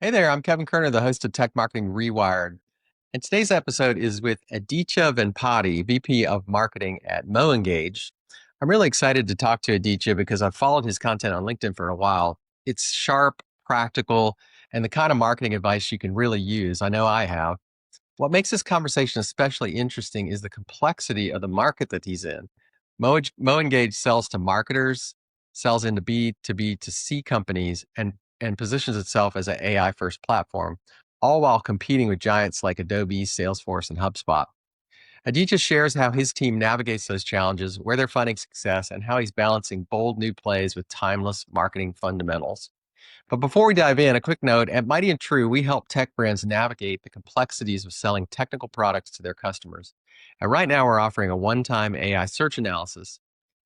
Hey there, I'm Kevin Kerner, the host of Tech Marketing Rewired. And today's episode is with Aditya Vempaty, VP of Marketing at MoEngage. I'm really excited to talk to Aditya because I've followed his content on LinkedIn for a while. It's sharp, practical, and the kind of marketing advice you can really use. I know I have. What makes this conversation especially interesting is the complexity of the market that he's in. MoEngage sells to marketers, sells into B2B2C companies, and positions itself as an AI first platform, all while competing with giants like Adobe, Salesforce, and HubSpot. Aditya shares how his team navigates those challenges, where they're finding success, and how he's balancing bold new plays with timeless marketing fundamentals. But before we dive in, a quick note at Mighty and True, we help tech brands navigate the complexities of selling technical products to their customers. And right now, we're offering a one time AI search analysis.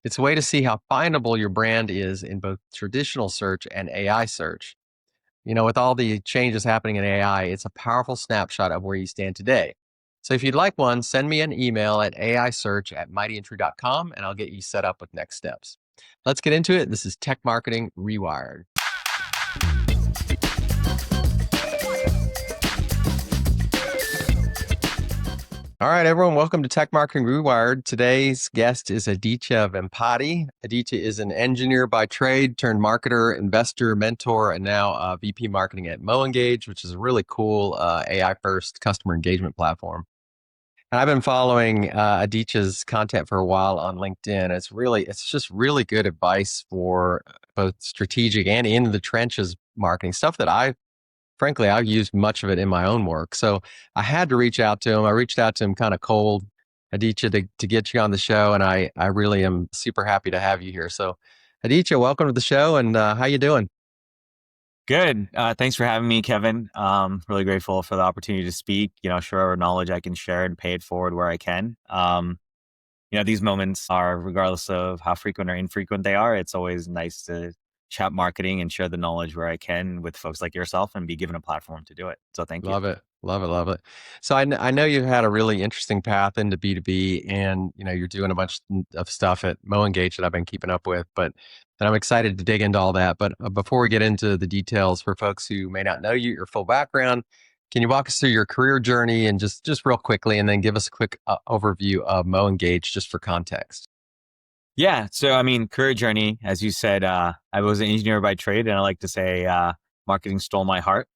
It's a way to see how findable your brand is in both traditional search and AI search. With all the changes happening in AI, it's a powerful snapshot of where you stand today. So if you'd like one, send me an email at aisearch@mightyandtrue.com and I'll get you set up with next steps. Let's get into it. This is Tech Marketing Rewired. All right, everyone, welcome to Tech Marketing Rewired. Today's guest is Aditya Vempaty. Aditya is an engineer by trade turned marketer, investor, mentor, and now VP marketing at MoEngage, which is a really cool AI-first customer engagement platform. And I've been following Aditya's content for a while on LinkedIn. It's just really good advice for both strategic and in the trenches marketing stuff that frankly, I've used much of it in my own work. So I had to reach out to him. I reached out to him kind of cold, Aditya, to get you on the show. And I really am super happy to have you here. So Aditya, welcome to the show. And how you doing? Good. Thanks for having me, Kevin. Really grateful for the opportunity to speak, share our knowledge I can share and pay it forward where I can. These moments are, regardless of how frequent or infrequent they are, it's always nice to chat marketing and share the knowledge where I can with folks like yourself and be given a platform to do it. So thank you. Love it. Love it. Love it. So I know you've had a really interesting path into B2B and, you're doing a bunch of stuff at MoEngage that I've been keeping up with, and I'm excited to dig into all that. But before we get into the details for folks who may not know you, your full background, can you walk us through your career journey and just real quickly, and then give us a quick overview of MoEngage just for context? Yeah. So, career journey, as you said, I was an engineer by trade, and I like to say marketing stole my heart.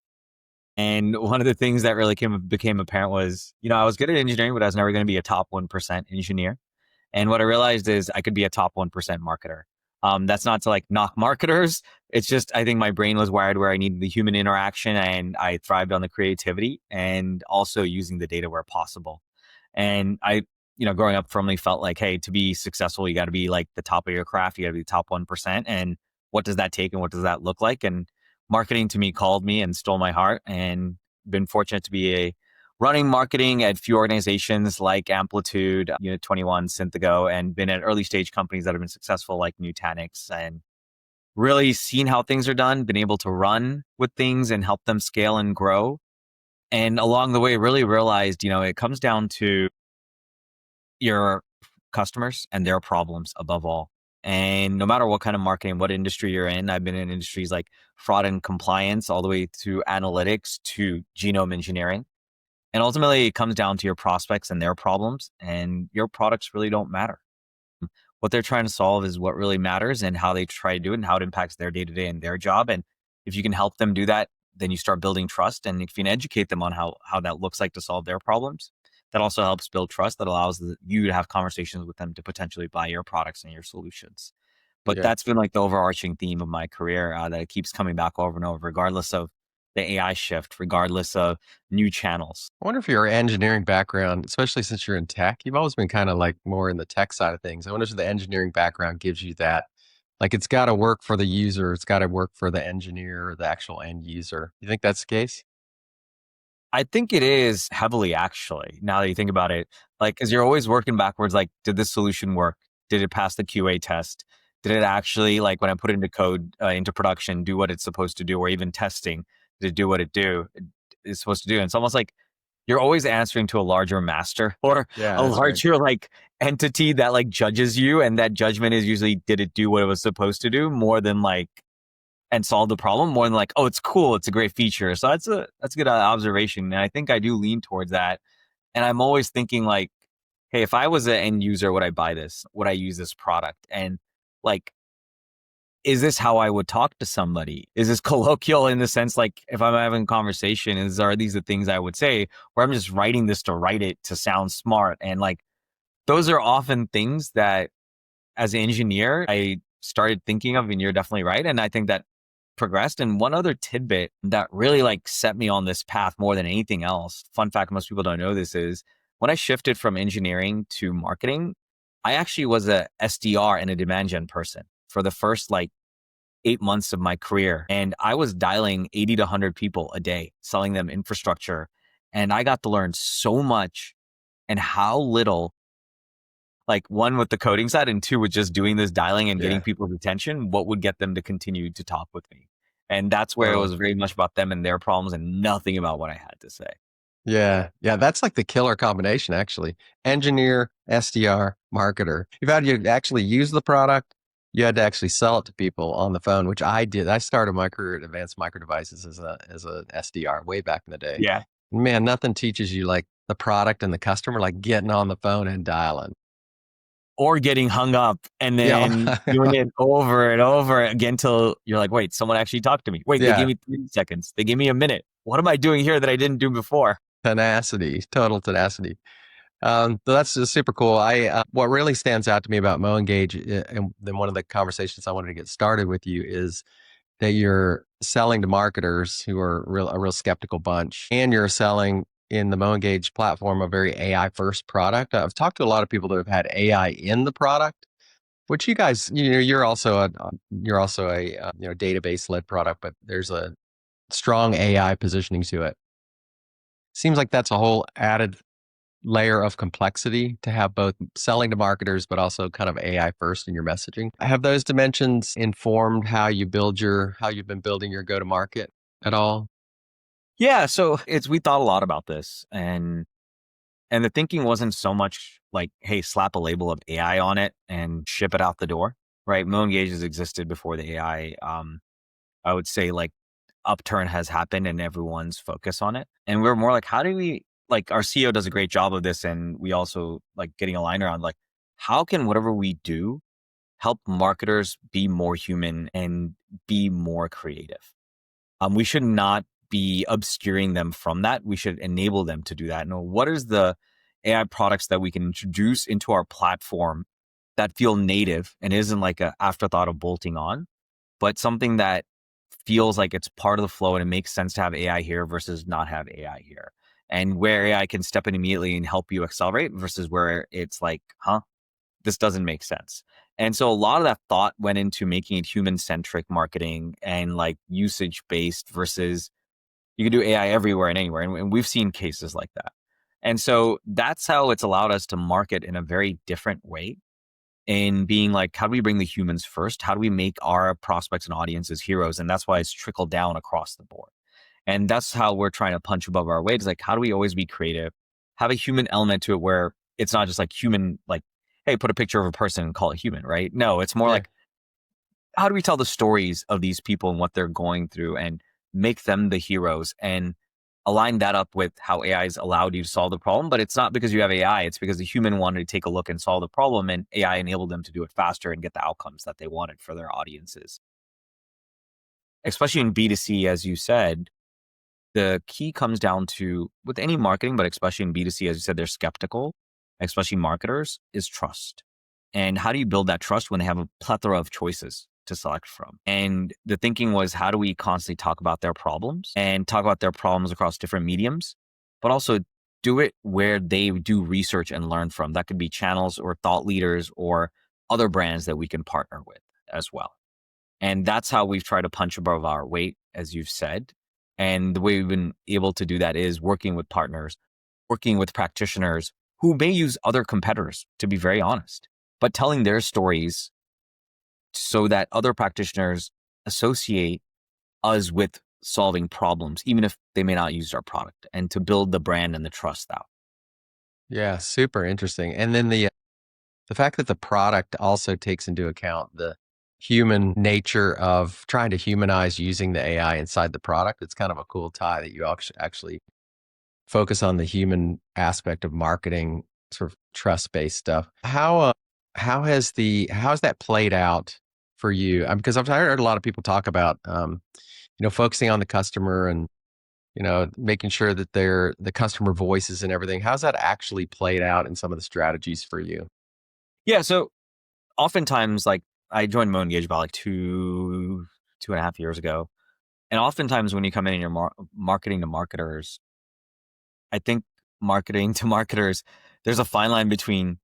And one of the things that really became apparent was, I was good at engineering, but I was never going to be a top 1% engineer. And what I realized is I could be a top 1% marketer. That's not to knock marketers. It's just, I think my brain was wired where I needed the human interaction, and I thrived on the creativity and also using the data where possible. And I, growing up firmly felt like, hey, to be successful, you got to be the top of your craft. You got to be the top 1%. And what does that take and what does that look like? And marketing to me called me and stole my heart, and been fortunate to be running marketing at few organizations like Amplitude, Unit 21, Synthago, and been at early stage companies that have been successful like Nutanix, and really seen how things are done, been able to run with things and help them scale and grow. And along the way, really realized, it comes down to your customers and their problems above all. And no matter what kind of marketing, what industry you're in, I've been in industries like fraud and compliance, all the way to analytics, to genome engineering. And ultimately, it comes down to your prospects and their problems, and your products really don't matter. What they're trying to solve is what really matters, and how they try to do it and how it impacts their day-to-day and their job. And if you can help them do that, then you start building trust. And if you can educate them on how that looks like to solve their problems, that also helps build trust, that allows you to have conversations with them to potentially buy your products and your solutions. But that's been the overarching theme of my career, that it keeps coming back over and over, regardless of the AI shift, regardless of new channels. I wonder if your engineering background, especially since you're in tech, you've always been kind of more in the tech side of things. I wonder if the engineering background gives you that. It's got to work for the user. It's got to work for the engineer or the actual end user. You think that's the case? I think it is heavily, actually, now that you think about it, because you're always working backwards. Did this solution work? Did it pass the QA test? Did it actually, when I put it into code, into production, do what it's supposed to do? Or even testing, did it do what it's supposed to do? And it's almost like you're always answering to a larger master, or a larger entity that judges you. And that judgment is usually, did it do what it was supposed to do, more than and solve the problem more than like, oh, it's cool, it's a great feature. So that's a good observation. And I think I do lean towards that. And I'm always thinking like, hey, if I was an end user, would I buy this? Would I use this product? And like, is this how I would talk to somebody? Is this colloquial in the sense like if I'm having a conversation, are these the things I would say? Or I'm just writing this to write it to sound smart? And like those are often things that as an engineer, I started thinking of, and you're definitely right. And I think that progressed. And one other tidbit that really like set me on this path more than anything else, fun fact, most people don't know this, is when I shifted from engineering to marketing, I actually was a SDR and a demand gen person for the first like 8 months of my career. And I was dialing 80 to 100 people a day, selling them infrastructure. And I got to learn so much and how little, like one with the coding side and two with just doing this dialing and getting Yeah, people's attention, what would get them to continue to talk with me. And that's where it totally. was very much about them and their problems and nothing about what I had to say. Yeah, yeah, that's like the killer combination, actually. Engineer, SDR, marketer. You've had to actually use the product. You had to actually sell it to people on the phone, which I did. I started my career at Advanced Micro Devices as a SDR way back in the day. Yeah. Man, nothing teaches you like the product and the customer, like getting on the phone and dialing. Or getting hung up and Yeah, then doing it over and over again till you're like, wait, someone actually talked to me. Wait, they gave yeah, me 3 seconds. They gave me a minute. What am I doing here that I didn't do before? tenacity, total tenacity. So that's just super cool. What really stands out to me about MoEngage, and then one of the conversations I wanted to get started with you is that you're selling to marketers who are a real skeptical bunch, and you're selling in the MoEngage platform a very AI first product. I've talked to a lot of people that have had AI in the product, which you guys, you're also a database led product, but there's a strong AI positioning to it. Seems like that's a whole added layer of complexity to have both selling to marketers, but also kind of AI first in your messaging. Have those dimensions informed how you've been building your go to market at all? Yeah. So we thought a lot about this and the thinking wasn't so much like, hey, slap a label of AI on it and ship it out the door, right? MoEngage has existed before the AI. I would say like upturn has happened and everyone's focus on it. And we're more like, how do we, like our CEO does a great job of this. And we also like getting aligned around like, how can whatever we do help marketers be more human and be more creative? We should not be obscuring them from that. We should enable them to do that. And what is the AI products that we can introduce into our platform that feel native and isn't like an afterthought of bolting on, but something that feels like it's part of the flow and it makes sense to have AI here versus not have AI here. And where AI can step in immediately and help you accelerate versus where it's like, this doesn't make sense. And so a lot of that thought went into making it human centric marketing and like usage based versus you can do AI everywhere and anywhere. And we've seen cases like that. And so that's how it's allowed us to market in a very different way in being like, how do we bring the humans first? How do we make our prospects and audiences heroes? And that's why it's trickled down across the board. And that's how we're trying to punch above our weight. Is like, how do we always be creative? Have a human element to it where it's not just like human, like, hey, put a picture of a person and call it human, right? No, it's more Yeah. like, how do we tell the stories of these people and what they're going through and make them the heroes and align that up with how AI has allowed you to solve the problem? But it's not because you have AI, it's because the human wanted to take a look and solve the problem and AI enabled them to do it faster and get the outcomes that they wanted for their audiences. Especially in B2C, as you said, the key comes down to with any marketing, but especially in B2C, as you said, they're skeptical, especially marketers, is trust. And how do you build that trust when they have a plethora of choices to select from? And the thinking was, how do we constantly talk about their problems and talk about their problems across different mediums, but also do it where they do research and learn from? That could be channels or thought leaders or other brands that we can partner with as well. And that's how we've tried to punch above our weight, as you've said. And the way we've been able to do that is working with partners, working with practitioners who may use other competitors, to be very honest, but telling their stories so that other practitioners associate us with solving problems, even if they may not use our product, and to build the brand and the trust out. Yeah, super interesting. And then the fact that the product also takes into account the human nature of trying to humanize using the AI inside the product. It's kind of a cool tie that you actually focus on the human aspect of marketing, sort of trust-based stuff. How has that played out for you? Because I've heard a lot of people talk about focusing on the customer and making sure that the customer voices and everything. How's that actually played out in some of the strategies for you? Yeah. So oftentimes, like I joined MoEngage about like 2.5 years ago. And oftentimes when you come in and you're marketing to marketers, I think marketing to marketers, there's a fine line between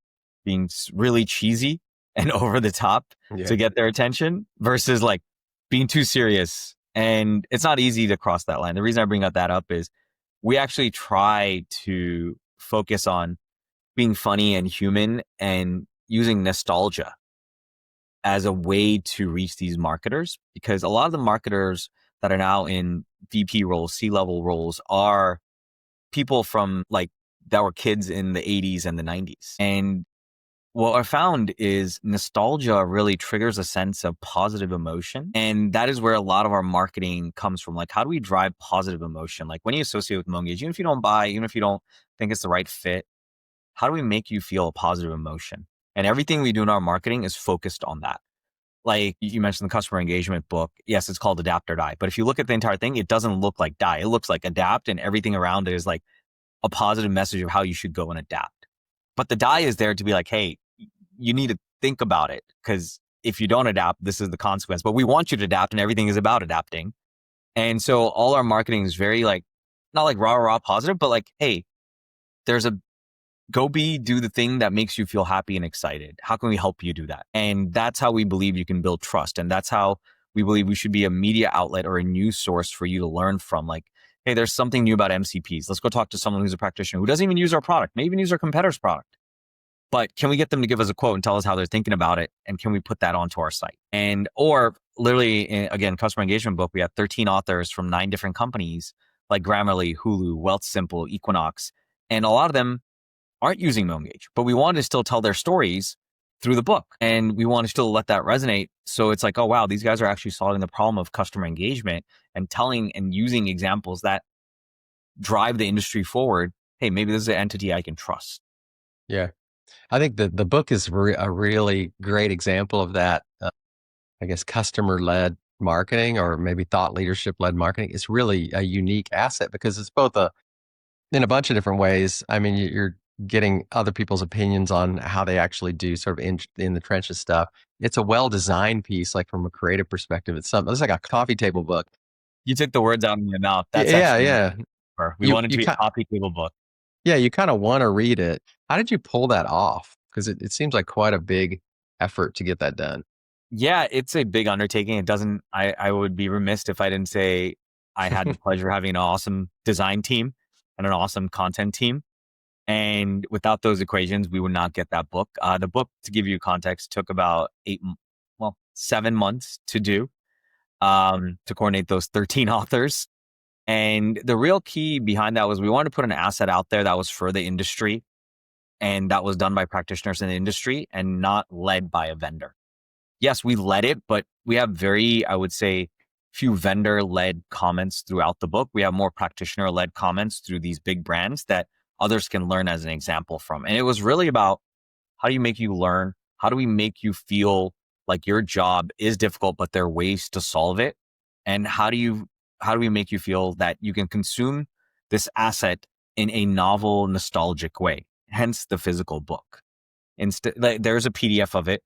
being really cheesy and over the top Yeah. to get their attention versus like being too serious. And it's not easy to cross that line. The reason I bring that up is we actually try to focus on being funny and human and using nostalgia as a way to reach these marketers, because a lot of the marketers that are now in VP roles, C-level roles, are people from like that were kids in the 80s and the 90s. And what I found is nostalgia really triggers a sense of positive emotion. And that is where a lot of our marketing comes from. Like, how do we drive positive emotion? Like when you associate with MoEngage, even if you don't buy, even if you don't think it's the right fit, how do we make you feel a positive emotion? And everything we do in our marketing is focused on that. Like you mentioned the customer engagement book. Yes, it's called Adapt or Die. But if you look at the entire thing, it doesn't look like die. It looks like adapt, and everything around it is like a positive message of how you should go and adapt. But the die is there to be like, hey, you need to think about it, because if you don't adapt, this is the consequence. But we want you to adapt, and everything is about adapting. And so all our marketing is very like, not like rah positive, but like, hey, there's a do the thing that makes you feel happy and excited. How can we help you do that? And that's how we believe you can build trust. And that's how we believe we should be a media outlet or a news source for you to learn from. Like, hey, there's something new about MCPs. Let's go talk to someone who's a practitioner who doesn't even use our product, maybe even use our competitor's product. But can we get them to give us a quote and tell us how they're thinking about it? And can we put that onto our site? And, or literally, again, customer engagement book, we have 13 authors from 9 different companies like Grammarly, Hulu, Wealth Simple, Equinox. And a lot of them aren't using MoEngage, but we wanted to still tell their stories through the book. And we want to still let that resonate. So it's like, oh, wow, these guys are actually solving the problem of customer engagement and telling and using examples that drive the industry forward. Hey, maybe this is an entity I can trust. Yeah. I think the book is a really great example of that. I guess customer-led marketing, or maybe thought leadership-led marketing, is really a unique asset because it's both in a bunch of different ways. I mean, you're getting other people's opinions on how they actually do sort of in the trenches stuff. It's a well-designed piece, like from a creative perspective. It's like a coffee table book. You took the words out of my mouth. That's Yeah, actually, yeah. we want it to be a coffee table book. Yeah, you kind of want to read it. How did you pull that off? Because it seems like quite a big effort to get that done. Yeah, it's a big undertaking. It doesn't, I would be remiss if I didn't say I had the pleasure of having an awesome design team and an awesome content team. And without those equations, we would not get that book. The book, to give you context, took about 7 months to do, to coordinate those 13 authors. And the real key behind that was we wanted to put an asset out there that was for the industry and that was done by practitioners in the industry and not led by a vendor. Yes, we led it, but we have very, I would say, few vendor-led comments throughout the book. We have more practitioner-led comments through these big brands that others can learn as an example from. And it was really about, how do you make you learn? How do we make you feel like your job is difficult, but there are ways to solve it? And how do we make you feel that you can consume this asset in a novel, nostalgic way? Hence the physical book. Instead, like, there's a PDF of it,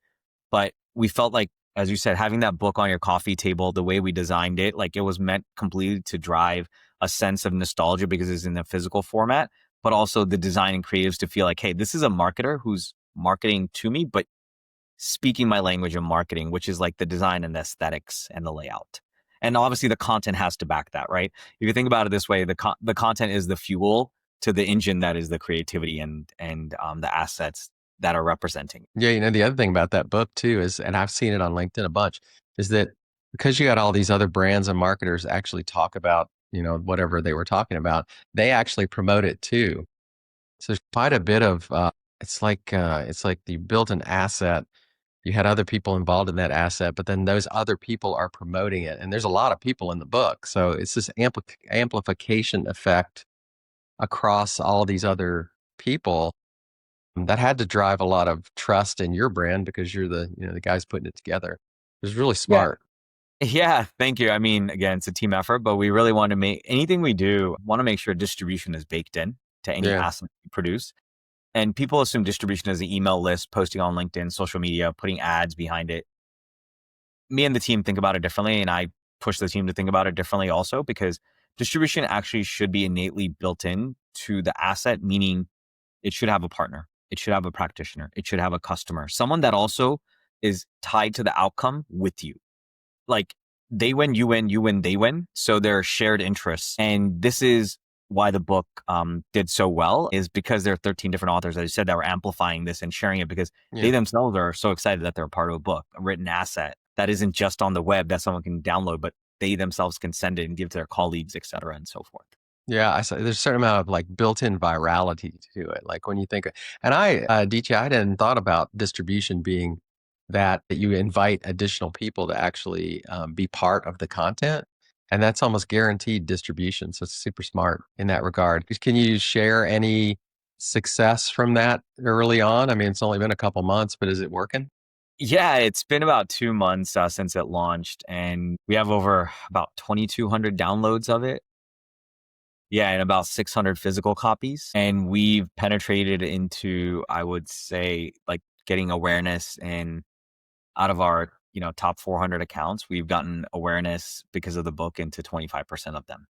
but we felt like, as you said, having that book on your coffee table, the way we designed it, like it was meant completely to drive a sense of nostalgia because it's in the physical format, but also the design and creatives to feel like, hey, this is a marketer who's marketing to me, but speaking my language of marketing, which is like the design and the aesthetics and the layout. And obviously the content has to back that, right? If you think about it this way, the content is the fuel to the engine that is the creativity and the assets that are representing. Yeah, the other thing about that book too is, and I've seen it on LinkedIn a bunch, is that because you got all these other brands and marketers actually talk about, whatever they were talking about, they actually promote it too. So there's quite a bit of, it's like you built an asset You had other people involved in that asset, but then those other people are promoting it. And there's a lot of people in the book. So it's this amplification effect across all these other people that had to drive a lot of trust in your brand because you're the guys putting it together. It was really Yeah. smart. Yeah, thank you. I mean, again, it's a team effort, but we really want to make anything we do, want to make sure distribution is baked in to any Yeah. asset we produce. And people assume distribution is the email list, posting on LinkedIn, social media, putting ads behind it. Me and the team think about it differently, and I push the team to think about it differently also, because distribution actually should be innately built in to the asset, meaning it should have a partner, it should have a practitioner, it should have a customer, someone that also is tied to the outcome with you. Like, they win, you win, they win. So there are shared interests. And this is why the book did so well, is because there are 13 different authors, as you said, that were amplifying this and sharing it, because they Yeah. themselves are so excited that they're a part of a book, a written asset that isn't just on the web that someone can download, but they themselves can send it and give to their colleagues, et cetera, and so forth. Yeah, I saw there's a certain amount of like built-in virality to it. Like when you think, and DT, I hadn't thought about distribution being that you invite additional people to actually be part of the content, and that's almost guaranteed distribution. So it's super smart in that regard. Can you share any success from that early on? I mean, it's only been a couple months, but is it working? Yeah, it's been about 2 months since it launched, and we have over about 2,200 downloads of it. Yeah, and about 600 physical copies. And we've penetrated into, I would say, like, getting awareness in out of our, top 400 accounts. We've gotten awareness because of the book into 25% of them.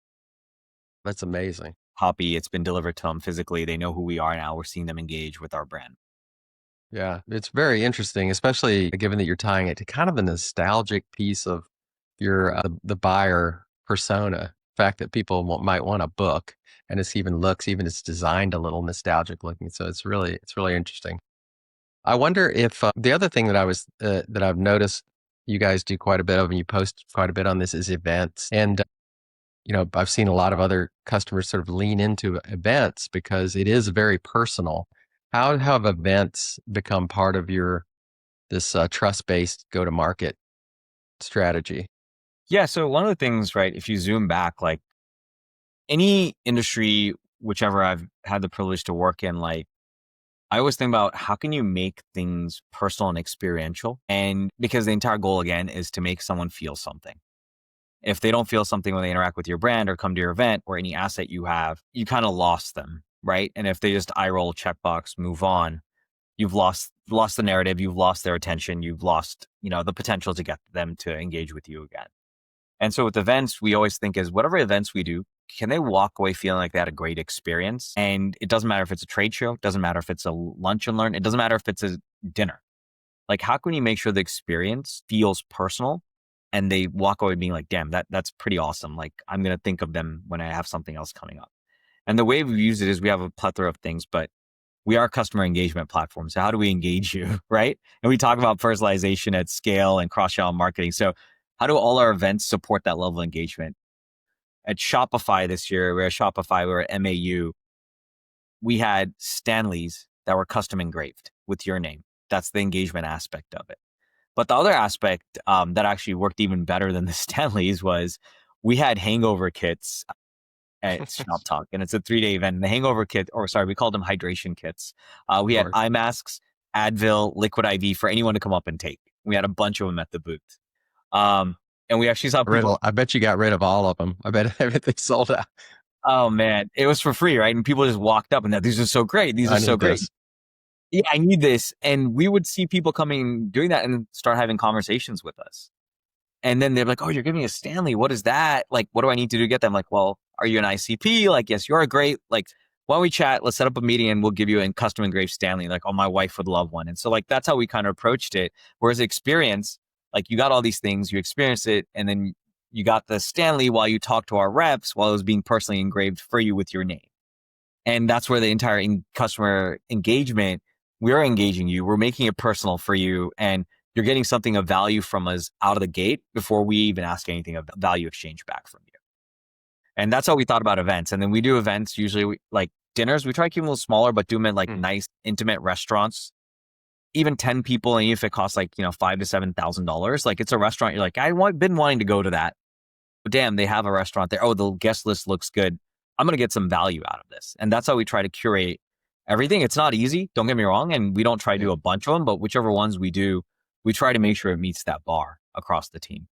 That's amazing. Copy, it's been delivered to them physically. They know who we are now. We're seeing them engage with our brand. Yeah, it's very interesting, especially given that you're tying it to kind of the nostalgic piece of your the buyer persona. The fact that people might want a book, and it's designed a little nostalgic looking. So it's really interesting. I wonder if the other thing that I've noticed you guys do quite a bit of, and you post quite a bit on this, is events. And I've seen a lot of other customers sort of lean into events because it is very personal. How have events become part of your this trust-based go-to-market strategy? Yeah. So one of the things, right, if you zoom back, like any industry, whichever I've had the privilege to work in, like, I always think about how can you make things personal and experiential? And because the entire goal, again, is to make someone feel something. If they don't feel something when they interact with your brand or come to your event or any asset you have, you kind of lost them, right? And if they just eye roll, checkbox, move on, you've lost the narrative, you've lost their attention, you've lost, the potential to get them to engage with you again. And so with events, we always think is whatever events we do, can they walk away feeling like they had a great experience? And it doesn't matter if it's a trade show, it doesn't matter if it's a lunch and learn, it doesn't matter if it's a dinner. Like, how can you make sure the experience feels personal and they walk away being like, damn, that's pretty awesome. Like, I'm going to think of them when I have something else coming up. And the way we use it is we have a plethora of things, but we are a customer engagement platform. So how do we engage you, right? And we talk about personalization at scale and cross-channel marketing. So how do all our events support that level of engagement? At Shopify this year, we were at MAU. We had Stanleys that were custom engraved with your name. That's the engagement aspect of it. But the other aspect that actually worked even better than the Stanleys was we had hangover kits at Shop Talk, and it's a 3-day event. And the hangover kit, or sorry, we called them hydration kits. We Of had course. eye masks, Advil, liquid IV for anyone to come up and take. We had a bunch of them at the booth. And we actually saw people. I bet you got rid of all of them. I bet everything sold out. Oh man, it was for free, right? And people just walked up and these are so great. These are I so need great. this. Yeah, I need this. And we would see people coming, doing that and start having conversations with us. And then they're like, oh, you're giving me a Stanley. What is that? Like, what do I need to do to get them? Like, well, are you an ICP? Like, yes, you're a great, like, why don't we chat? Let's set up a meeting and we'll give you a custom engraved Stanley. Like, oh, my wife would love one. And so like, that's how we kind of approached it. Whereas experience, like, you got all these things, you experienced it, and then you got the Stanley while you talked to our reps while it was being personally engraved for you with your name. And that's where the entire customer engagement, we're engaging you, we're making it personal for you, and you're getting something of value from us out of the gate before we even ask anything of value exchange back from you. And that's how we thought about events. And then we do events, usually like dinners, we try to keep them a little smaller, but do them in like nice, intimate restaurants. even 10 people, and if it costs like, $5,000 to $7,000, like it's a restaurant. You're like, been wanting to go to that. But damn, they have a restaurant there. Oh, the guest list looks good. I'm going to get some value out of this. And that's how we try to curate everything. It's not easy. Don't get me wrong. And we don't try to do a bunch of them, but whichever ones we do, we try to make sure it meets that bar across the team.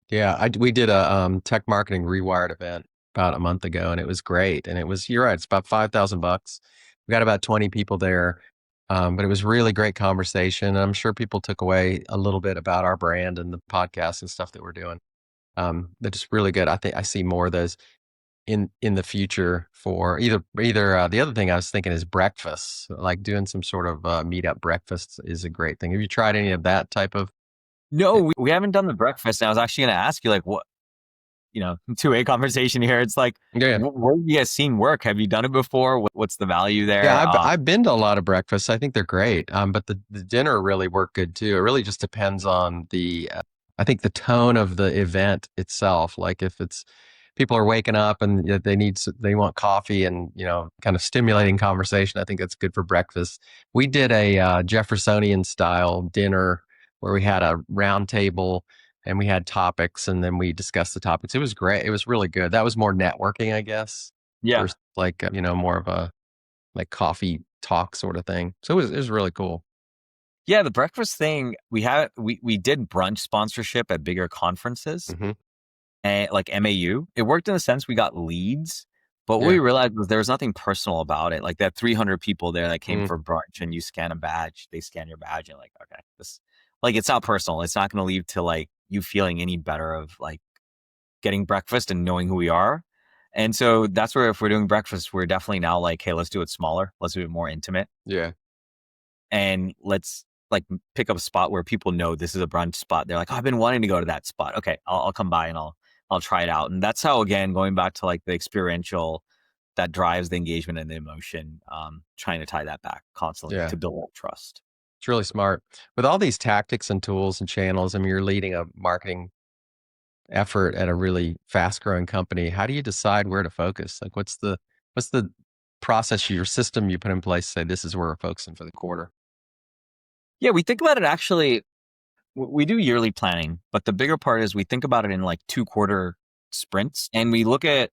Yeah, we did a tech marketing rewired event about a month ago, and it was great. And you're right, it's about $5,000. We got about 20 people there, but it was really great conversation. And I'm sure people took away a little bit about our brand and the podcast and stuff that we're doing. That's really good. I think I see more of those in the future for either the other thing I was thinking is breakfast, like doing some sort of meetup breakfast is a great thing. Have you tried any of that type of? No, we haven't done the breakfast. And I was actually going to ask you, like, what, two-way conversation here. It's like, Yeah. Where have you guys seen work? Have you done it before? What's the value there? Yeah, I've been to a lot of breakfasts. I think they're great. But the dinner really worked good too. It really just depends on I think the tone of the event itself. Like if it's people are waking up and they want coffee and, kind of stimulating conversation, I think that's good for breakfast. We did a Jeffersonian style dinner where we had a round table and we had topics and then we discussed the topics. It was great. It was really good. That was more networking, I guess. Yeah. Versus like, more of a like coffee talk sort of thing. So it was really cool. Yeah, the breakfast thing, we did brunch sponsorship at bigger conferences, Mm-hmm. and like MAU. It worked in the sense we got leads, but what Yeah. we realized was there was nothing personal about it. Like that 300 people there that came Mm. for brunch, and you scan a badge, they scan your badge, and like, okay, it's not personal. It's not going to lead to like you feeling any better of like getting breakfast and knowing who we are. And so that's where if we're doing breakfast, we're definitely now like, hey, let's do it smaller. Let's do it more intimate. Yeah. And let's like pick up a spot where people know this is a brunch spot. They're like, oh, I've been wanting to go to that spot. Okay, I'll come by and I'll try it out. And that's how, again, going back to like the experiential that drives the engagement and the emotion, trying to tie that back constantly to build that trust. It's really smart. With all these tactics and tools and channels, I mean, you're leading a marketing effort at a really fast growing company. How do you decide where to focus? Like what's the process, your system you put in place to say this is where we're focusing for the quarter? Yeah, we think about it actually. We do yearly planning, but the bigger part is we think about it in like 2-quarter sprints, and we look at,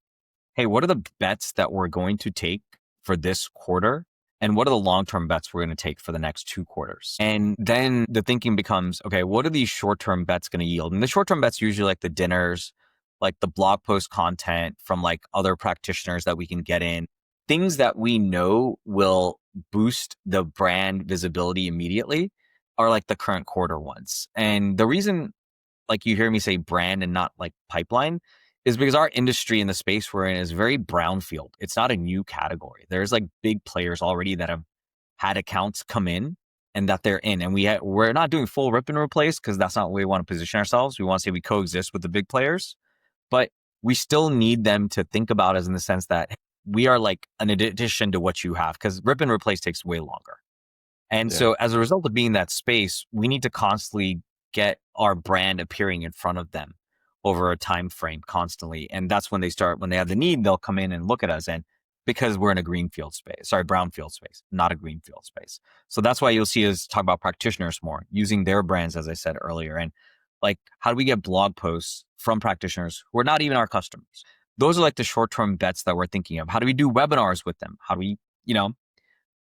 hey, what are the bets that we're going to take for this quarter? And what are the long-term bets we're going to take for the next 2 quarters? And then the thinking becomes, okay, what are these short-term bets going to yield? And the short-term bets usually like the dinners, like the blog post content from like other practitioners that we can get in, things that we know will boost the brand visibility immediately are like the current quarter ones. And the reason, like you hear me say brand and not like pipeline, is because our industry in the space we're in is very brownfield. It's not a new category. There's like big players already that have had accounts come in and that they're in. And we're not doing full rip and replace because that's not what we want to position ourselves. We want to say we coexist with the big players, but we still need them to think about us in the sense that we are like an addition to what you have, because rip and replace takes way longer. And so as a result of being in that space, we need to constantly get our brand appearing in front of them over a time frame constantly. And that's when when they have the need, they'll come in and look at us. And because we're in a brownfield space, not a greenfield space. So that's why you'll see us talk about practitioners more, using their brands, as I said earlier. And like, how do we get blog posts from practitioners who are not even our customers? Those are like the short-term bets that we're thinking of. How do we do webinars with them? How do we,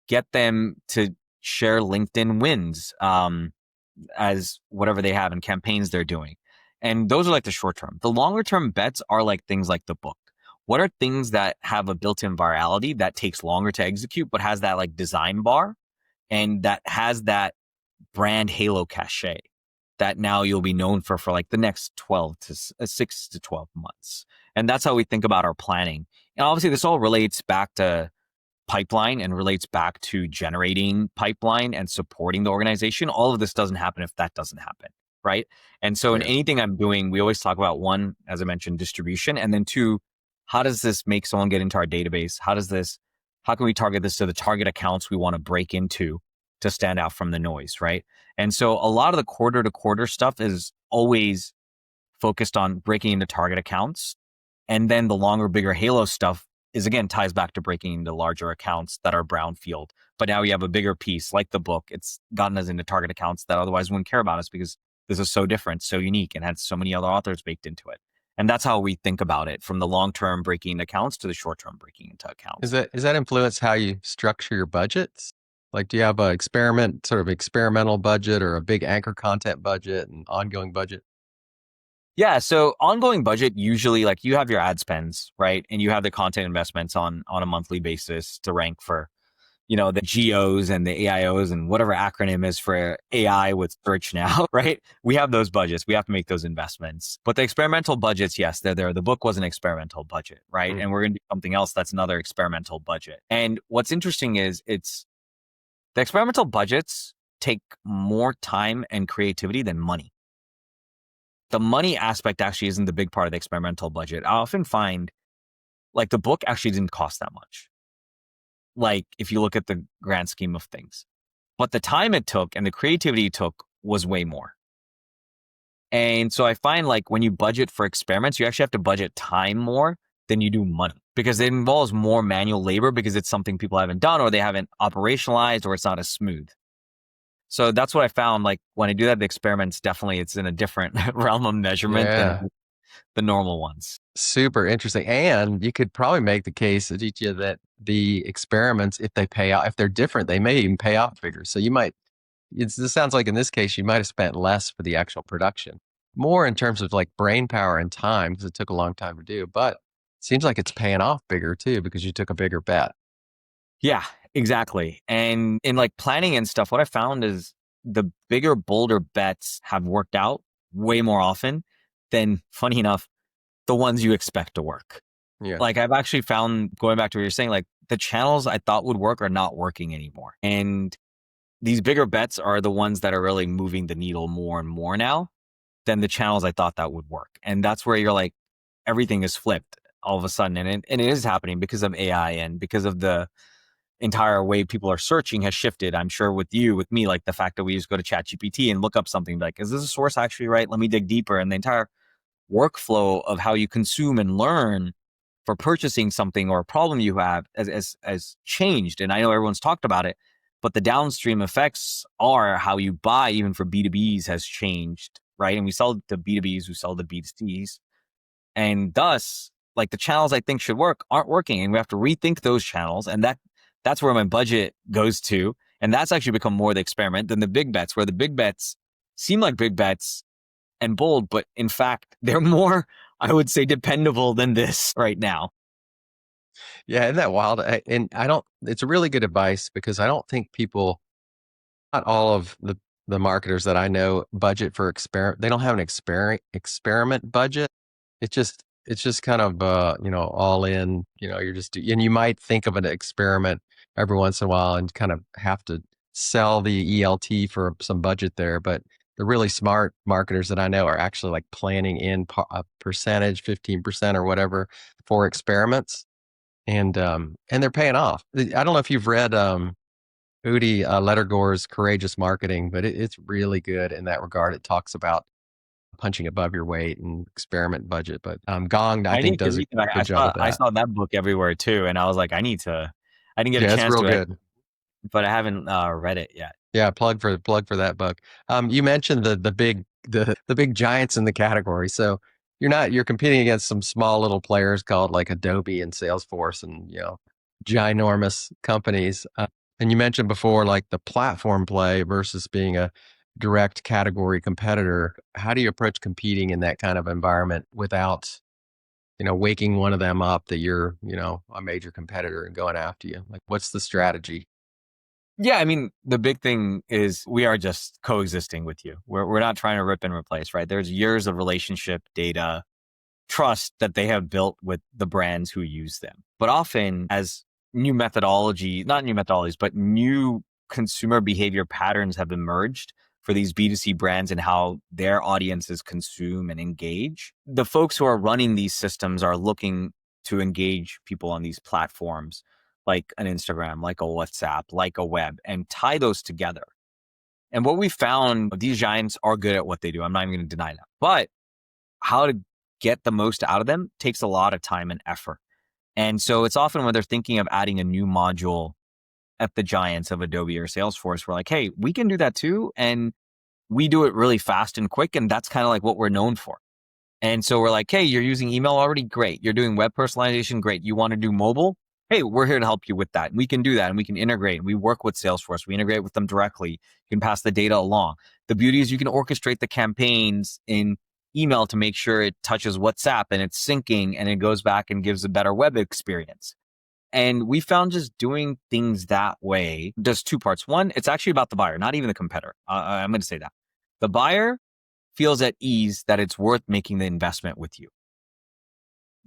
get them to share LinkedIn wins as whatever they have in campaigns they're doing? And those are like the short term. The longer term bets are like things like the book. What are things that have a built-in virality that takes longer to execute, but has that like design bar and that has that brand halo cachet that now you'll be known for like the next 6 to 12 months. And that's how we think about our planning. And obviously this all relates back to pipeline and relates back to generating pipeline and supporting the organization. All of this doesn't happen if that doesn't happen, right? And so in anything I'm doing, we always talk about, one, as I mentioned, distribution, and then two, how does this make someone get into our database? How can we target this to the target accounts we want to break into to stand out from the noise, right? And so a lot of the quarter to quarter stuff is always focused on breaking into target accounts. And then the longer, bigger halo stuff is again ties back to breaking into larger accounts that are brownfield. But now we have a bigger piece like the book. It's gotten us into target accounts that otherwise wouldn't care about us because this is so different, so unique, and had so many other authors baked into it. And that's how we think about it, from the long-term breaking accounts to the short-term breaking into accounts. Is that influence how you structure your budgets? Like, do you have a sort of experimental budget or a big anchor content budget and ongoing budget? Yeah. So ongoing budget, usually like you have your ad spends, right? And you have the content investments on a monthly basis to rank for, the GOs and the AIOs and whatever acronym is for AI with search now, right? We have those budgets. We have to make those investments. But the experimental budgets, yes, they're there. The book was an experimental budget, right? Mm. And we're going to do something else that's another experimental budget. And what's interesting is the experimental budgets take more time and creativity than money. The money aspect actually isn't the big part of the experimental budget. I often find like the book actually didn't cost that much. Like if you look at the grand scheme of things, but the time it took and the creativity it took was way more. And so I find like when you budget for experiments, you actually have to budget time more than you do money because it involves more manual labor because it's something people haven't done or they haven't operationalized or it's not as smooth. So that's what I found. Like when I do that, the experiments, definitely it's in a different realm of measurement Yeah, than the normal ones. super interesting. And you could probably make the case, Aditya, that the experiments, if they pay out, if they're different, they may even pay off bigger. So this sounds like in this case, you might have spent less for the actual production, more in terms of like brain power and time, because it took a long time to do. But it seems like it's paying off bigger too, because you took a bigger bet. Yeah, exactly. And in like planning and stuff, what I found is the bigger, bolder bets have worked out way more often than, funny enough, the ones you expect to work. Yeah. Like I've actually found, going back to what you're saying, like the channels I thought would work are not working anymore. And these bigger bets are the ones that are really moving the needle more and more now than the channels I thought that would work. And that's where you're like, everything is flipped all of a sudden. And it is happening because of AI and because of the entire way people are searching has shifted. I'm sure with me, like the fact that we just go to ChatGPT and look up something like, is this a source actually right? Let me dig deeper. And the entire workflow of how you consume and learn for purchasing something or a problem you have has changed. And I know everyone's talked about it, but the downstream effects are how you buy, even for B2Bs, has changed, right? And we sell to B2Bs, we sell to B2Cs. And thus, like the channels I think should work aren't working. And we have to rethink those channels. And that's where my budget goes to. And that's actually become more the experiment than the big bets, where the big bets seem like big bets and bold, but in fact, they're more, I would say, dependable than this right now. Yeah, isn't that wild? And I don't, it's a really good advice because I don't think not all of the marketers that I know budget for experiment. They don't have an experiment budget. It's just kind of all in. And you might think of an experiment every once in a while and kind of have to sell the ELT for some budget there. But the really smart marketers that I know are actually like planning in a percentage, 15% or whatever, for experiments, and they're paying off. I don't know if you've read Udi Lettergore's Courageous Marketing, but it's really good in that regard. It talks about punching above your weight and experiment budget. But Gong, I I think, need to does a read that. good job with I that. saw that book everywhere too, and I was like, I didn't get a Yeah, it's chance real to it, good. but I haven't read it yet. Yeah, plug for that book. You mentioned the big giants in the category. So you're competing against some small little players called like Adobe and Salesforce and ginormous companies. And you mentioned before like the platform play versus being a direct category competitor. How do you approach competing in that kind of environment without waking one of them up that you're a major competitor and going after you? Like, what's the strategy? Yeah, I mean, the big thing is we are just coexisting with you. We're not trying to rip and replace, right? There's years of relationship, data, trust that they have built with the brands who use them. But often as not new methodologies, but new consumer behavior patterns have emerged for these B2C brands and how their audiences consume and engage, the folks who are running these systems are looking to engage people on these platforms like an Instagram, like a WhatsApp, like a web, and tie those together. And what we found, these giants are good at what they do. I'm not even going to deny that. But how to get the most out of them takes a lot of time and effort. And so it's often when they're thinking of adding a new module at the giants of Adobe or Salesforce, we're like, hey, we can do that too. And we do it really fast and quick. And that's kind of like what we're known for. And so we're like, hey, you're using email already? Great. You're doing web personalization? Great. You want to do mobile? Hey, we're here to help you with that. And we can do that. And we can integrate. We work with Salesforce. We integrate with them directly. You can pass the data along. The beauty is you can orchestrate the campaigns in email to make sure it touches WhatsApp and it's syncing and it goes back and gives a better web experience. And we found just doing things that way does two parts. One, it's actually about the buyer, not even the competitor. I'm going to say that. The buyer feels at ease that it's worth making the investment with you.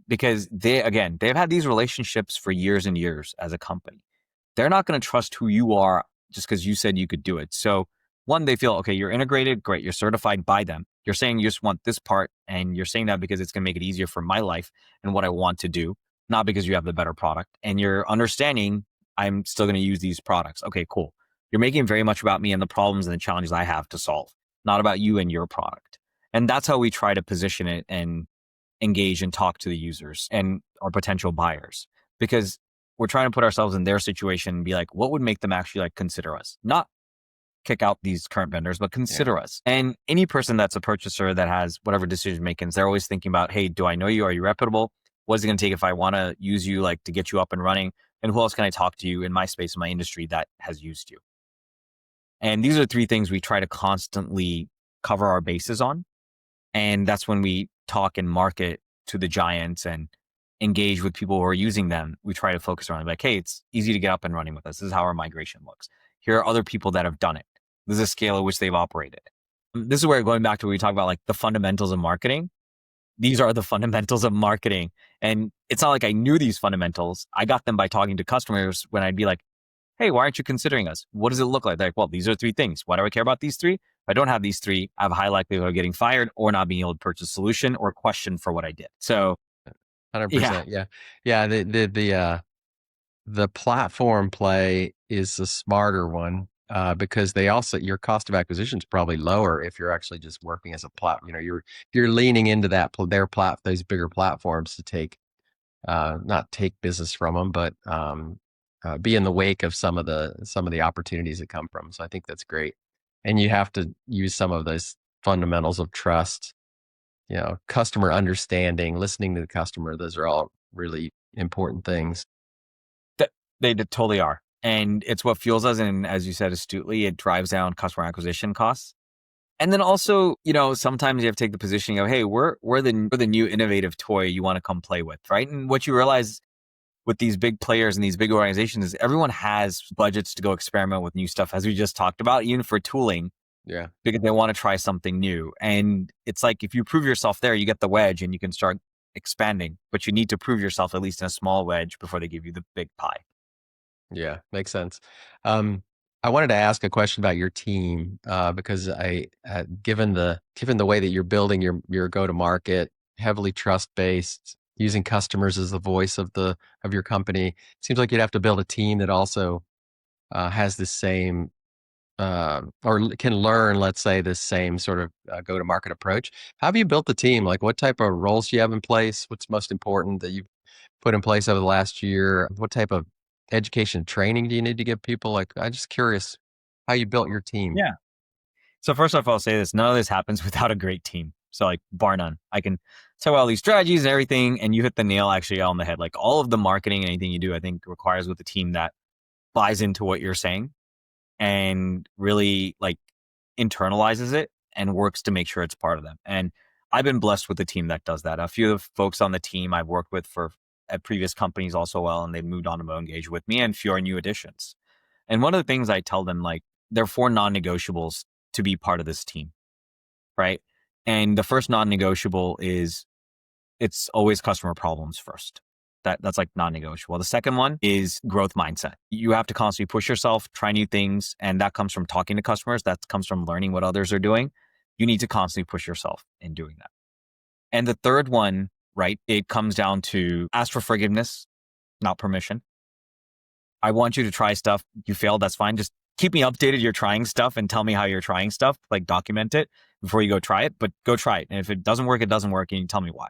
Because they've had these relationships for years and years as a company. They're not going to trust who you are just because you said you could do it. So one, they feel, okay, you're integrated, great, you're certified by them. You're saying you just want this part, and you're saying that because it's going to make it easier for my life and what I want to do, not because you have the better product. And you're understanding I'm still going to use these products. Okay, cool. You're making very much about me and the problems and the challenges I have to solve, not about you and your product. And that's how we try to position it and engage and talk to the users and our potential buyers, because we're trying to put ourselves in their situation and be like, what would make them actually like consider us? Not kick out these current vendors, but consider us. And any person that's a purchaser that has whatever decision makings, they're always thinking about, hey, do I know you? Are you reputable? What is it going to take if I want to use you, like to get you up and running? And who else can I talk to you in my space, in my industry that has used you? And these are three things we try to constantly cover our bases on. And that's when we talk and market to the giants and engage with people who are using them. We try to focus around like, hey, it's easy to get up and running with us. This is how our migration looks. Here are other people that have done it. This is a scale at which they've operated. This is where, going back to what we talk about, like the fundamentals of marketing. These are the fundamentals of marketing. And it's not like I knew these fundamentals. I got them by talking to customers when I'd be like, hey, why aren't you considering us? What does it look like? They're like, well, these are three things. Why do I care about these three? If I don't have these three, I have a high likelihood of getting fired or not being able to purchase a solution or question for what I did. So 100%. Yeah. Yeah. The platform play is the smarter one, because they also, your cost of acquisition is probably lower if you're actually just working as a you're leaning into those bigger platforms to not take business from them, but be in the wake of some of the opportunities that come from 'em. So I think that's great. And you have to use some of those fundamentals of trust, customer understanding, listening to the customer. Those are all really important things. They totally are. And it's what fuels us. And as you said astutely, it drives down customer acquisition costs. And then also, sometimes you have to take the position of, hey, we're the new innovative toy you want to come play with, right? And what you realize with these big players and these big organizations is everyone has budgets to go experiment with new stuff, as we just talked about, even for tooling. Yeah. Because they want to try something new. And it's like, if you prove yourself there, you get the wedge and you can start expanding, but you need to prove yourself at least in a small wedge before they give you the big pie. Yeah, makes sense. I wanted to ask a question about your team, because given the way that you're building your go to market, heavily trust based, using customers as the voice of your company, seems like you'd have to build a team that also has the same, or can learn, let's say, this same sort of go to market approach. How have you built the team? Like, what type of roles do you have in place? What's most important that you've put in place over the last year? What type of education and training do you need to give people? Like, I'm just curious how you built your team. Yeah. So first off, I'll say this: none of this happens without a great team. So like, bar none. I can tell all these strategies and everything, and you hit the nail actually on the head. Like, all of the marketing and anything you do, I think, requires with a team that buys into what you're saying and really like internalizes it and works to make sure it's part of them. And I've been blessed with a team that does that. A few of the folks on the team I've worked with at previous companies also well, and they've moved on to MoEngage with me, and few are new additions. And one of the things I tell them, like, there are 4 non-negotiables to be part of this team, right? And the first non-negotiable is it's always customer problems first. That's like non-negotiable. The second one is growth mindset. You have to constantly push yourself, try new things, and that comes from talking to customers. That comes from learning what others are doing. You need to constantly push yourself in doing that. And the third one, right, it comes down to ask for forgiveness, not permission. I want you to try stuff. You failed, that's fine. Just keep me updated. You're trying stuff and tell me how you're trying stuff. Like, document it before you go try it, but go try it. And if it doesn't work, it doesn't work, and you tell me why.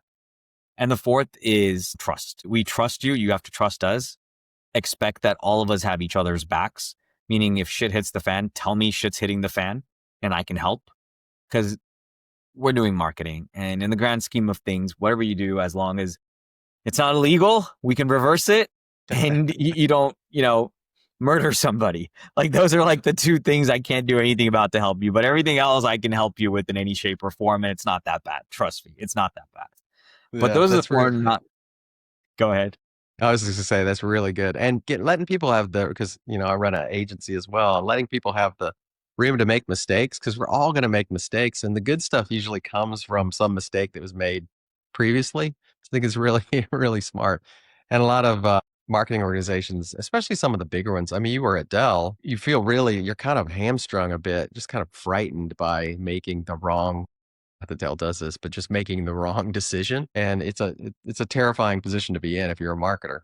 And the fourth is trust. We trust you. You have to trust us. Expect that all of us have each other's backs, meaning if shit hits the fan, tell me shit's hitting the fan and I can help, because we're doing marketing. And in the grand scheme of things, whatever you do, as long as it's not illegal, we can reverse it and you don't, murder somebody. Like those are like the two things I can't do anything about to help you, but everything else I can help you with in any shape or form. And it's not that bad. Trust me, it's not that bad. But Yeah, those are the that's four really. not, go ahead. I was just gonna say that's really good, and letting people have because I run an agency as well, and letting people have the room to make mistakes because we're all going to make mistakes, and the good stuff usually comes from some mistake that was made previously. I think it's really really smart, and a lot of marketing organizations, especially some of the bigger ones. I mean, you were at Dell, you feel you're kind of hamstrung a bit, just kind of frightened by making the wrong. Not that Dell does this, but just making the wrong decision, and it's a terrifying position to be in if you're a marketer.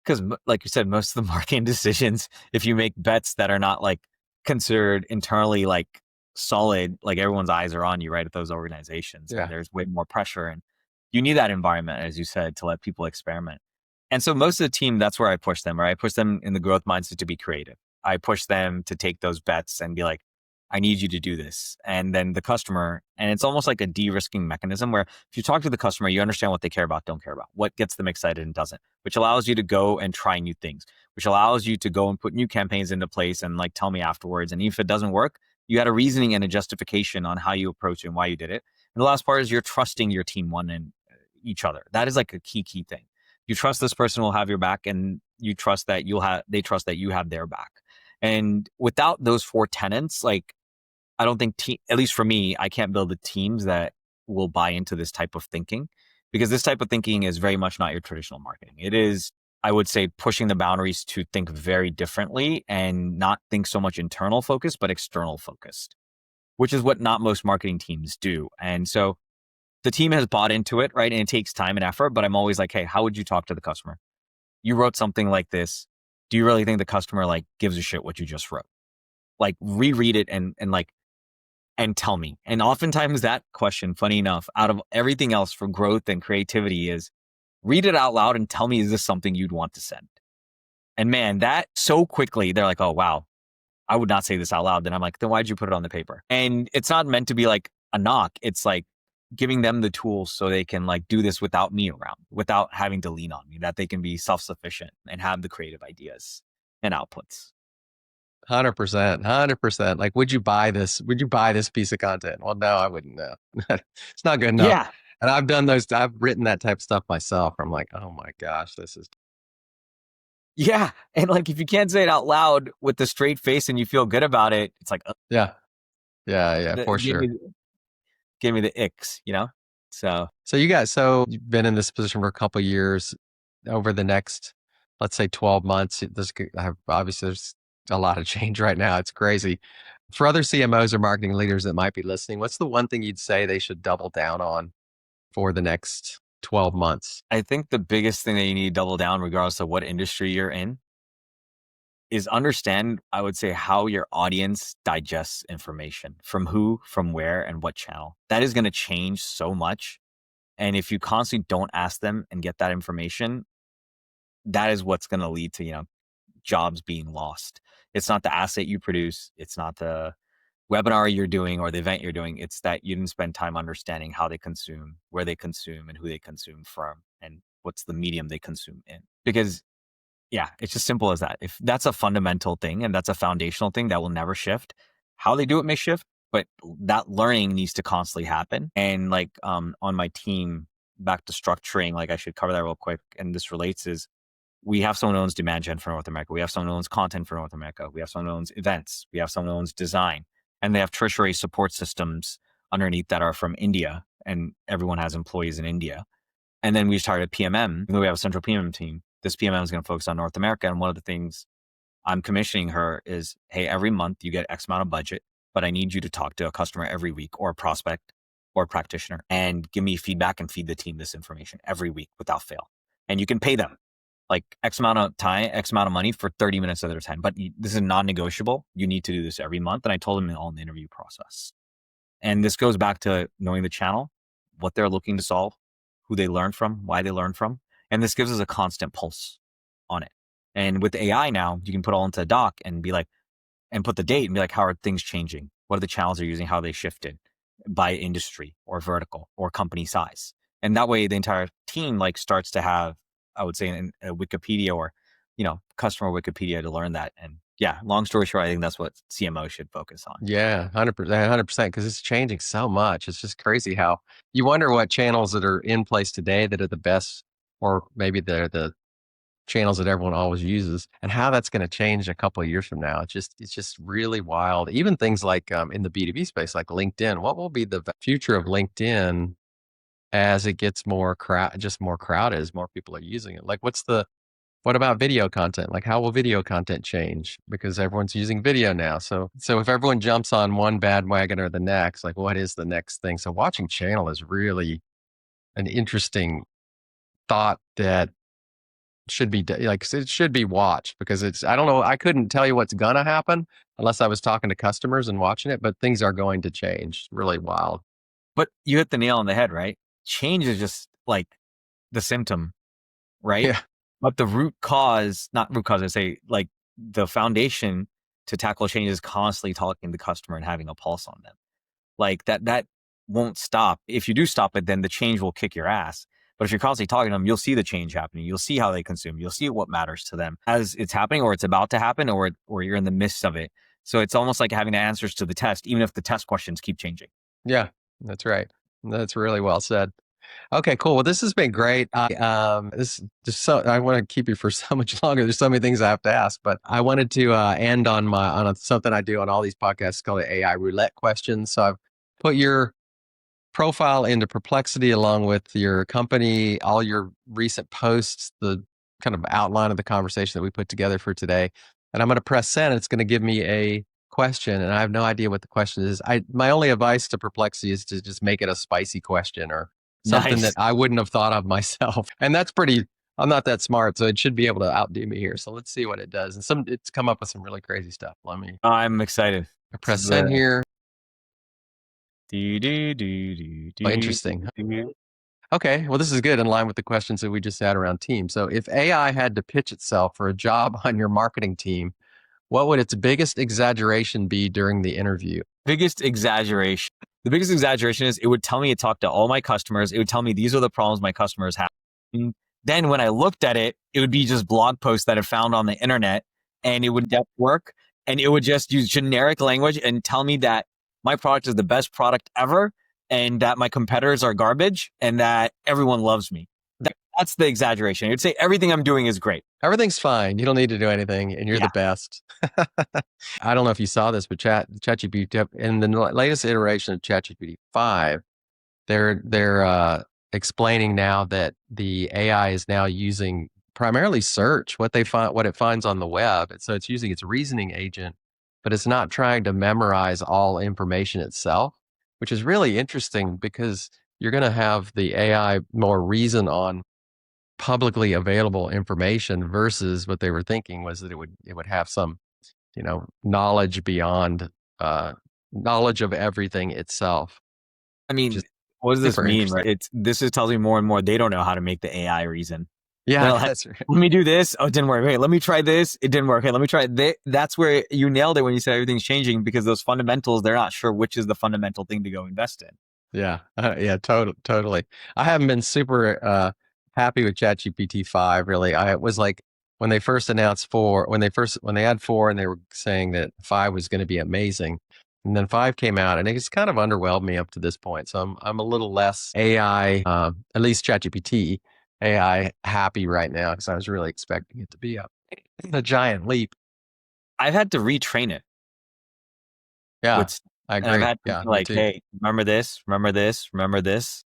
Because like you said, most of the marketing decisions, if you make bets that are not like considered internally like solid, like everyone's eyes are on you, right, at those organizations, and Yeah. there's way more pressure, and you need that environment, as you said, to let people experiment. And so most of the team, that's where I push them, right? I push them in the growth mindset to be creative. I push them to take those bets and be like, I need you to do this. And then the customer, and it's almost like a de-risking mechanism where if you talk to the customer, you understand what they care about, don't care about, what gets them excited and doesn't, which allows you to go and try new things, which allows you to go and put new campaigns into place and like tell me afterwards. And if it doesn't work, you had a reasoning and a justification on how you approach it and why you did it. And the last part is you're trusting your team one and each other. That is like a key thing. You trust this person will have your back, and you trust that they trust that you have their back. And without those four tenets, like I don't think, at least for me, I can't build the teams that will buy into this type of thinking, because this type of thinking is very much not your traditional marketing. It is, I would say, pushing the boundaries to think very differently and not think so much internal focused, but external focused, which is what not most marketing teams do. And so the team has bought into it, right? And it takes time and effort, but I'm always like, hey, how would you talk to the customer? You wrote something like this. Do you really think the customer like gives a shit what you just wrote? Like reread it and tell me. And oftentimes that question, funny enough, out of everything else for growth and creativity, is read it out loud and tell me, is this something you'd want to send? And man, that so quickly, they're like, oh, wow, I would not say this out loud. Then I'm like, then why'd you put it on the paper? And it's not meant to be like a knock. It's like giving them the tools so they can like do this without me around, without having to lean on me, that they can be self-sufficient and have the creative ideas and outputs. 100%, 100%. Like, would you buy this? Would you buy this piece of content? Well, no, I wouldn't. No, it's not good enough. Yeah. And I've done those. I've written that type of stuff myself. I'm like, oh my gosh, this is. Yeah. And like, if you can't say it out loud with a straight face and you feel good about it, it's like, Yeah, yeah, for sure. Give me the icks, So So you've been in this position for a couple of years. Over the next, let's say, 12 months, obviously there's a lot of change right now. It's crazy. For other CMOs or marketing leaders that might be listening, what's the one thing you'd say they should double down on for the next 12 months? I think the biggest thing that you need to double down, regardless of what industry you're in, is understand, I would say, how your audience digests information, from who, from where, and what channel. That is going to change so much. And if you constantly don't ask them and get that information, that is what's going to lead to, jobs being lost. It's not the asset you produce. It's not the webinar you're doing or the event you're doing. It's that you didn't spend time understanding how they consume, where they consume, and who they consume from, and what's the medium they consume in. Because yeah, it's just simple as that. If that's a fundamental thing and that's a foundational thing that will never shift, how they do it may shift, but that learning needs to constantly happen. And like on my team, back to structuring, like I should cover that real quick. And this relates is we have someone who owns demand gen for North America. We have someone who owns content for North America. We have someone who owns events. We have someone who owns design. And they have tertiary support systems underneath that are from India. And everyone has employees in India. And then we started PMM. Even though we have a central PMM team, this PMM is going to focus on North America. And one of the things I'm commissioning her is, hey, every month you get X amount of budget, but I need you to talk to a customer every week or a prospect or a practitioner and give me feedback and feed the team this information every week without fail. And you can pay them like X amount of time, X amount of money for 30 minutes of their time. But this is non-negotiable. You need to do this every month. And I told them all in the interview process. And this goes back to knowing the channel, what they're looking to solve, who they learn from, why they learn from. And this gives us a constant pulse on it. And with AI now, you can put all into a doc and be like, and put the date and be like, how are things changing? What are the channels they're using? How are they shifted by industry or vertical or company size? And that way the entire team like starts to have, I would say, a Wikipedia or, customer Wikipedia to learn that. And yeah, long story short, I think that's what CMO should focus on. Yeah, 100%, 100%, because it's changing so much. It's just crazy how you wonder what channels that are in place today that are the best, or maybe they're the channels that everyone always uses, and how that's going to change a couple of years from now. It's just really wild. Even things like in the B2B space, like LinkedIn. What will be the future of LinkedIn as it gets more more crowded, as more people are using it? Like, what about video content? Like, how will video content change? Because everyone's using video now. So if everyone jumps on one bandwagon or the next, like, what is the next thing? So watching channel is really an interesting thought that should be like, it should be watched, because I don't know, I couldn't tell you what's gonna happen unless I was talking to customers and watching it, but things are going to change. Really wild. But you hit the nail on the head, right? Change is just like the symptom, right? Yeah. But the root cause, not root cause, I say like the foundation to tackle change is constantly talking to the customer and having a pulse on them. Like that won't stop. If you do stop it, then the change will kick your ass. But if you're constantly talking to them, you'll see the change happening. You'll see how they consume. You'll see what matters to them as it's happening, or it's about to happen, or you're in the midst of it. So it's almost like having the answers to the test, even if the test questions keep changing. Yeah, that's right. That's really well said. Okay, cool. Well, this has been great. This just so I want to keep you for so much longer. There's so many things I have to ask, but I wanted to end on something I do on all these podcasts called the AI roulette questions. So I've put your profile into Perplexity along with your company, all your recent posts, the kind of outline of the conversation that we put together for today. And I'm going to press send. It's going to give me a question, and I have no idea what the question is. My only advice to Perplexity is to just make it a spicy question or something that Nice. I wouldn't have thought of myself. And I'm not that smart, so it should be able to outdo me here. So let's see what it does. And it's come up with some really crazy stuff. Let me I'm excited. press send here. Do, do, do, do, Oh, do, interesting. do. Okay, well, this is good in line with the questions that we just had around teams. So if AI had to pitch itself for a job on your marketing team, what would its biggest exaggeration be during the interview? Biggest exaggeration. The biggest exaggeration is it would tell me to talk to all my customers. It would tell me these are the problems my customers have. And then when I looked at it, it would be just blog posts that I found on the internet, and it would work, and it would just use generic language and tell me that my product is the best product ever, and that my competitors are garbage, and that everyone loves me. That's the exaggeration. It would say everything I'm doing is great. Everything's fine. You don't need to do anything, and you're the best. I don't know if you saw this, but ChatGPT in the latest iteration of ChatGPT 5, they're explaining now that the AI is now using primarily search, what it finds on the web. So it's using its reasoning agent, but it's not trying to memorize all information itself, which is really interesting because you're going to have the AI more reason on publicly available information versus what they were thinking was that it would have some, knowledge beyond knowledge of everything itself. I mean, Just what does this super mean, right? interesting. This is tells me more and more they don't know how to make the AI reason. Yeah, They're like, that's right. let me do this. Oh, it didn't work. Hey, let me try this. It didn't work. Hey, let me try this. That's where you nailed it when you said everything's changing, because those fundamentals, they're not sure which is the fundamental thing to go invest in. Yeah, yeah, totally. I haven't been super happy with ChatGPT 5. Really, I was like when they first announced 4, when they had 4, and they were saying that 5 was going to be amazing, and then 5 came out, and it's kind of underwhelmed me up to this point. So I'm a little less AI, at least ChatGPT AI happy right now, because I was really expecting it to be a giant leap. I've had to retrain it. Yeah, With, I and I've agree. had to Yeah, be me like, too. hey, remember this, remember this, remember this.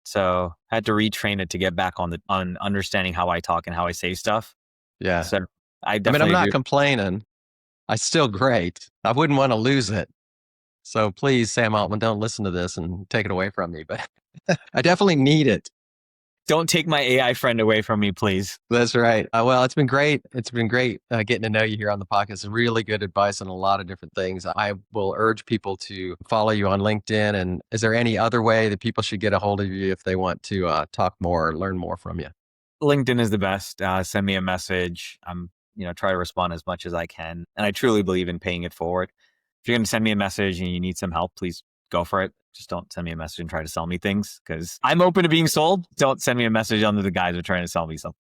So I had to retrain it to get back on understanding how I talk and how I say stuff. Yeah. So I I mean, I'm definitely not agree. complaining. It's still great. I wouldn't want to lose it. So please, Sam Altman, don't listen to this and take it away from me. But I definitely need it. Don't take my AI friend away from me, please. That's right. Well, it's been great. It's been great getting to know you here on the podcast. Really good advice on a lot of different things. I will urge people to follow you on LinkedIn. And is there any other way that people should get a hold of you if they want to talk more or learn more from you? LinkedIn is the best. Send me a message. Try to respond as much as I can. And I truly believe in paying it forward. If you're going to send me a message and you need some help, please go for it. Just don't send me a message and try to sell me things, because I'm open to being sold. Don't send me a message under the guise of trying to sell me something.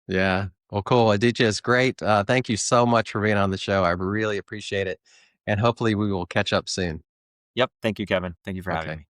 Yeah. Well, cool. Aditya, it's great. Thank you so much for being on the show. I really appreciate it. And hopefully we will catch up soon. Yep. Thank you, Kevin. Thank you for having Okay. me.